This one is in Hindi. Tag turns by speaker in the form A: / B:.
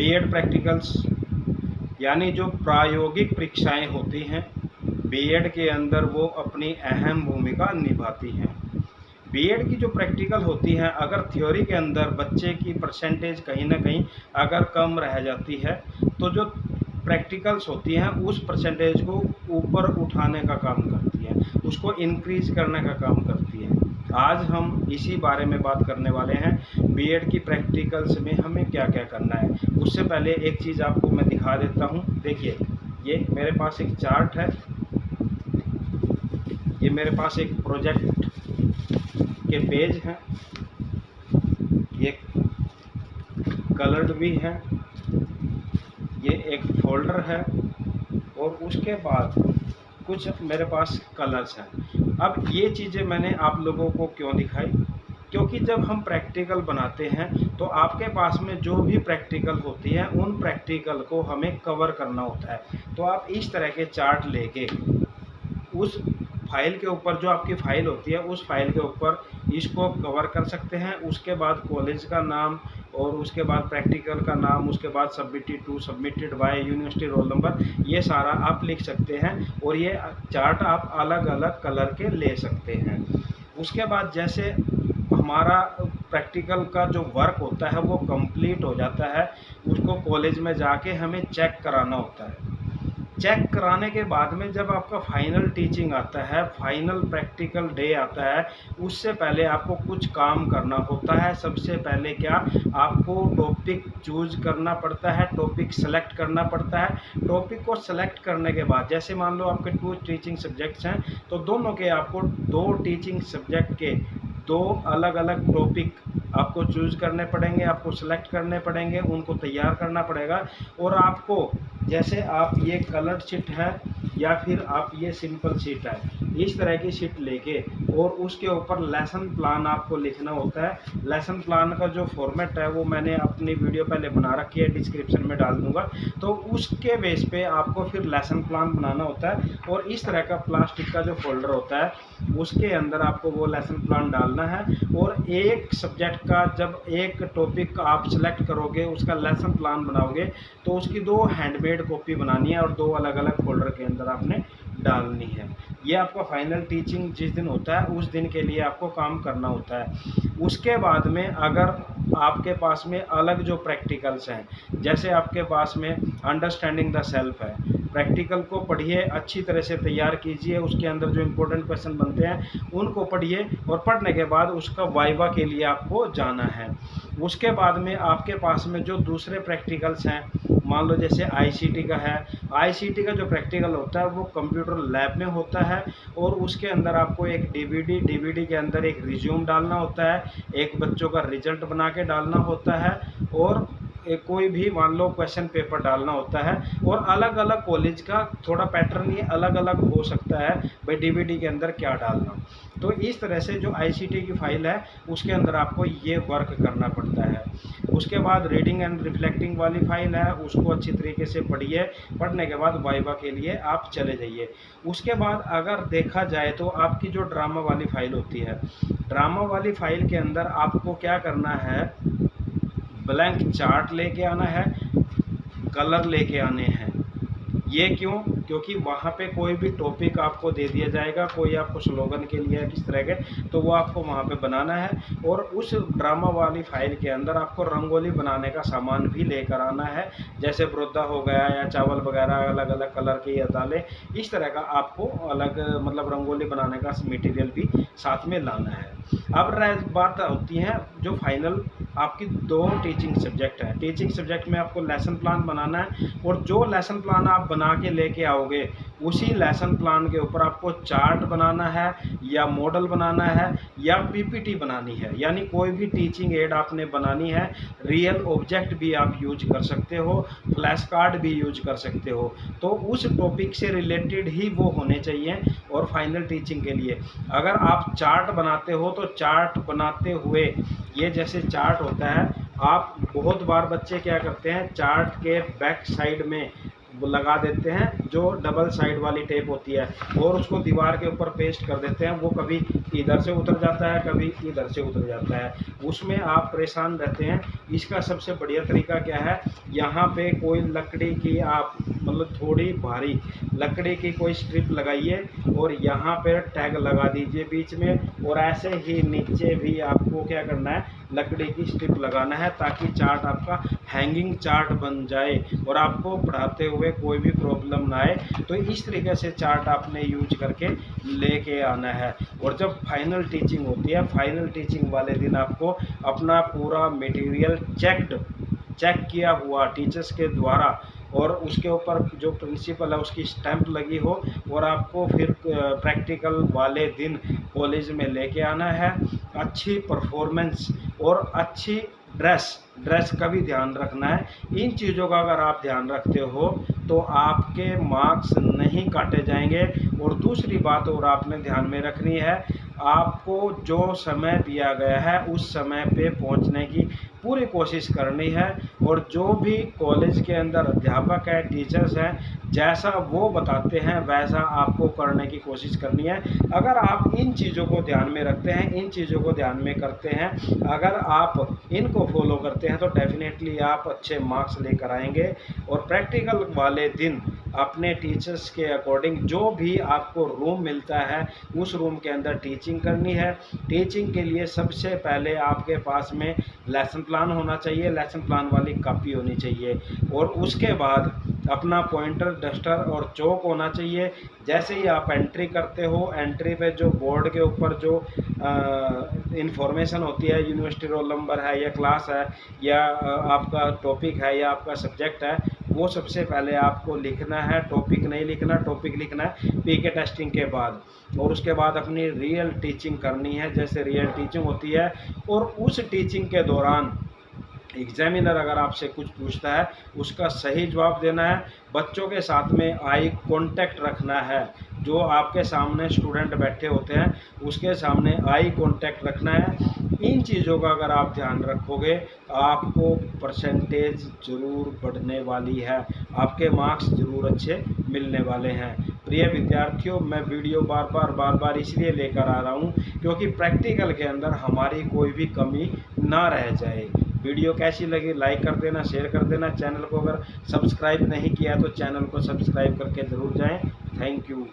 A: बीएड प्रैक्टिकल्स यानी जो प्रायोगिक परीक्षाएं होती हैं बीएड के अंदर वो अपनी अहम भूमिका निभाती हैं। बीएड की जो प्रैक्टिकल होती हैं, अगर थ्योरी के अंदर बच्चे की परसेंटेज कहीं ना कहीं अगर कम रह जाती है तो जो प्रैक्टिकल्स होती हैं उस परसेंटेज को ऊपर उठाने का काम करती है, उसको इंक्रीज करने का काम करती है। आज हम इसी बारे में बात करने वाले हैं, बीएड की प्रैक्टिकल्स में हमें क्या क्या करना है। उससे पहले एक चीज़ आपको मैं दिखा देता हूँ। देखिए, ये मेरे पास एक चार्ट है, ये मेरे पास एक प्रोजेक्ट के पेज हैं, ये कलर्ड भी है, ये एक फोल्डर है और उसके बाद कुछ मेरे पास कलर्स हैं। अब ये चीज़ें मैंने आप लोगों को क्यों दिखाई, क्योंकि जब हम प्रैक्टिकल बनाते हैं तो आपके पास में जो भी प्रैक्टिकल होती है उन प्रैक्टिकल को हमें कवर करना होता है। तो आप इस तरह के चार्ट लेके उस फाइल के ऊपर, जो आपकी फ़ाइल होती है उस फाइल के ऊपर इसको कवर कर सकते हैं। उसके बाद कॉलेज का नाम और उसके बाद प्रैक्टिकल का नाम, उसके बाद submitted to, submitted by, university roll number, ये सारा आप लिख सकते हैं और ये चार्ट आप अलग अलग कलर के ले सकते हैं। उसके बाद जैसे हमारा प्रैक्टिकल का जो वर्क होता है वो कंप्लीट हो जाता है, उसको कॉलेज में जाके हमें चेक कराना होता है। चेक कराने के बाद में जब आपका फाइनल टीचिंग आता है, फाइनल प्रैक्टिकल डे आता है, उससे पहले आपको कुछ काम करना होता है। सबसे पहले क्या, आपको टॉपिक चूज करना पड़ता है, टॉपिक सेलेक्ट करना पड़ता है। टॉपिक को सेलेक्ट करने के बाद, जैसे मान लो आपके 2 टीचिंग सब्जेक्ट्स हैं तो दोनों के आपको 2 टीचिंग सब्जेक्ट के 2 अलग अलग टॉपिक आपको चूज़ करने पड़ेंगे, आपको सेलेक्ट करने पड़ेंगे, उनको तैयार करना पड़ेगा। और आपको जैसे आप ये कलर्ड शीट है या फिर आप ये सिंपल शीट है, इस तरह की शीट लेके और उसके ऊपर लेसन प्लान आपको लिखना होता है। लेसन प्लान का जो फॉर्मेट है वो मैंने अपनी वीडियो पहले बना रखी है, डिस्क्रिप्शन में डाल दूंगा। तो उसके बेस पे आपको फिर लेसन प्लान बनाना होता है और इस तरह का प्लास्टिक का जो फोल्डर होता है उसके अंदर आपको वो लेसन प्लान डालना है। और एक सब्जेक्ट का जब एक टॉपिक आप सेलेक्ट करोगे, उसका लेसन प्लान बनाओगे तो उसकी 2 हैंडमेड कॉपी बनानी है और 2 अलग अलग फोल्डर के अंदर आपने डालनी है। ये आपका फाइनल टीचिंग जिस दिन होता है उस दिन के लिए आपको काम करना होता है। उसके बाद में अगर आपके पास में अलग जो प्रैक्टिकल्स हैं, जैसे आपके पास में अंडरस्टैंडिंग द सेल्फ है, प्रैक्टिकल को पढ़िए, अच्छी तरह से तैयार कीजिए, उसके अंदर जो इम्पोर्टेंट क्वेश्चन बनते हैं उनको पढ़िए और पढ़ने के बाद उसका वाइवा के लिए आपको जाना है। उसके बाद में आपके पास में जो दूसरे प्रैक्टिकल्स हैं, मान लो जैसे आईसीटी का है, आईसीटी का जो प्रैक्टिकल होता है वो कंप्यूटर लैब में होता है और उसके अंदर आपको एक डीवीडी के अंदर एक रिज्यूम डालना होता है, एक बच्चों का रिजल्ट बना के डालना होता है और कोई भी मान लो क्वेश्चन पेपर डालना होता है। और अलग अलग कॉलेज का थोड़ा पैटर्न ये अलग अलग हो सकता है भाई डीवीडी के अंदर क्या डालना। तो इस तरह से जो आईसीटी की फाइल है उसके अंदर आपको ये वर्क करना पड़ता है। उसके बाद रीडिंग एंड रिफ्लेक्टिंग वाली फाइल है, उसको अच्छी तरीके से पढ़िए, पढ़ने के बाद वाइवा के लिए आप चले जाइए। उसके बाद अगर देखा जाए तो आपकी जो ड्रामा वाली फाइल होती है, ड्रामा वाली फाइल के अंदर आपको क्या करना है, ब्लैंक चार्ट लेके आना है, कलर लेके आने हैं। ये क्यों, क्योंकि वहाँ पे कोई भी टॉपिक आपको दे दिया जाएगा, कोई आपको स्लोगन के लिए किस तरह के, तो वो आपको वहाँ पे बनाना है। और उस ड्रामा वाली फाइल के अंदर आपको रंगोली बनाने का सामान भी लेकर आना है, जैसे ब्रोदा हो गया या चावल वगैरह अलग अलग कलर के या दालें, इस तरह का आपको अलग मतलब रंगोली बनाने का मटेरियल भी साथ में लाना है। अब बात होती है जो फाइनल आपकी 2 टीचिंग सब्जेक्ट है, टीचिंग सब्जेक्ट में आपको लेसन प्लान बनाना है और जो लेसन प्लान आप बना के लेके आओगे उसी लेसन प्लान के ऊपर आपको चार्ट बनाना है या मॉडल बनाना है या पीपीटी बनानी है, यानी कोई भी टीचिंग एड आपने बनानी है। रियल ऑब्जेक्ट भी आप यूज कर सकते हो, फ्लैश कार्ड भी यूज कर सकते हो, तो उस टॉपिक से रिलेटेड ही वो होने चाहिए। और फाइनल टीचिंग के लिए अगर आप चार्ट बनाते हो तो चार्ट बनाते हुए ये जैसे चार्ट होता है, आप बहुत बार बच्चे क्या करते हैं, चार्ट के बैक साइड में लगा देते हैं, जो डबल साइड वाली टेप होती है, और उसको दीवार के ऊपर पेस्ट कर देते हैं। वो कभी इधर से उतर जाता है, कभी इधर से उतर जाता है, उसमें आप परेशान रहते हैं। इसका सबसे बढ़िया तरीका क्या है, यहाँ पे कोई लकड़ी की आप मतलब थोड़ी भारी लकड़ी की कोई स्ट्रिप लगाइए और यहाँ पे टैग लगा दीजिए बीच में, और ऐसे ही नीचे भी आपको क्या करना है, लकड़ी की स्ट्रिप लगाना है, ताकि चार्ट आपका हैंगिंग चार्ट बन जाए और आपको पढ़ाते हुए कोई भी प्रॉब्लम ना आए। तो इस तरीके से चार्ट आपने यूज करके लेके आना है। और जब फाइनल टीचिंग होती है, फाइनल टीचिंग वाले दिन आपको अपना पूरा मटेरियल चेक किया हुआ टीचर्स के द्वारा, और उसके ऊपर जो प्रिंसिपल है उसकी स्टैंप लगी हो, और आपको फिर प्रैक्टिकल वाले दिन कॉलेज में लेके आना है। अच्छी परफॉर्मेंस और अच्छी ड्रेस का भी ध्यान रखना है। इन चीज़ों का अगर आप ध्यान रखते हो तो आपके मार्क्स नहीं काटे जाएंगे। और दूसरी बात और आपने ध्यान में रखनी है, आपको जो समय दिया गया है उस समय पे पहुंचने की पूरी कोशिश करनी है। और जो भी कॉलेज के अंदर अध्यापक है, टीचर्स हैं, जैसा वो बताते हैं वैसा आपको करने की कोशिश करनी है। अगर आप इन चीज़ों को ध्यान में रखते हैं, इन चीज़ों को ध्यान में करते हैं, अगर आप इनको फॉलो करते हैं तो डेफिनेटली आप अच्छे मार्क्स लेकर आएंगे। और प्रैक्टिकल वाले दिन अपने टीचर्स के अकॉर्डिंग जो भी आपको रूम मिलता है उस रूम के अंदर टीचिंग करनी है। टीचिंग के लिए सबसे पहले आपके पास में लेसन प्लान होना चाहिए, लेसन प्लान वाली कॉपी होनी चाहिए, और उसके बाद अपना पॉइंटर, डस्टर और चौक होना चाहिए। जैसे ही आप एंट्री करते हो, एंट्री पे जो बोर्ड के ऊपर जो इंफॉर्मेशन होती है, यूनिवर्सिटी रोल नंबर है या क्लास है या आपका टॉपिक है या आपका सब्जेक्ट है, वो सबसे पहले आपको लिखना है। टॉपिक नहीं लिखना, टॉपिक लिखना है पीके टेस्टिंग के बाद। और उसके बाद अपनी रियल टीचिंग करनी है, जैसे रियल टीचिंग होती है। और उस टीचिंग के दौरान एग्जामिनर अगर आपसे कुछ पूछता है उसका सही जवाब देना है। बच्चों के साथ में आई कांटेक्ट रखना है, जो आपके सामने स्टूडेंट बैठे होते हैं उसके सामने आई कांटेक्ट रखना है। इन चीज़ों का अगर आप ध्यान रखोगे आपको परसेंटेज ज़रूर बढ़ने वाली है, आपके मार्क्स ज़रूर अच्छे मिलने वाले हैं। प्रिय विद्यार्थियों, मैं वीडियो बार बार इसलिए लेकर आ रहा हूँ क्योंकि प्रैक्टिकल के अंदर हमारी कोई भी कमी ना रह जाए। वीडियो कैसी लगी लाइक कर देना, शेयर कर देना। चैनल को अगर सब्सक्राइब नहीं किया तो चैनल को सब्सक्राइब करके ज़रूर जाएं। Thank you.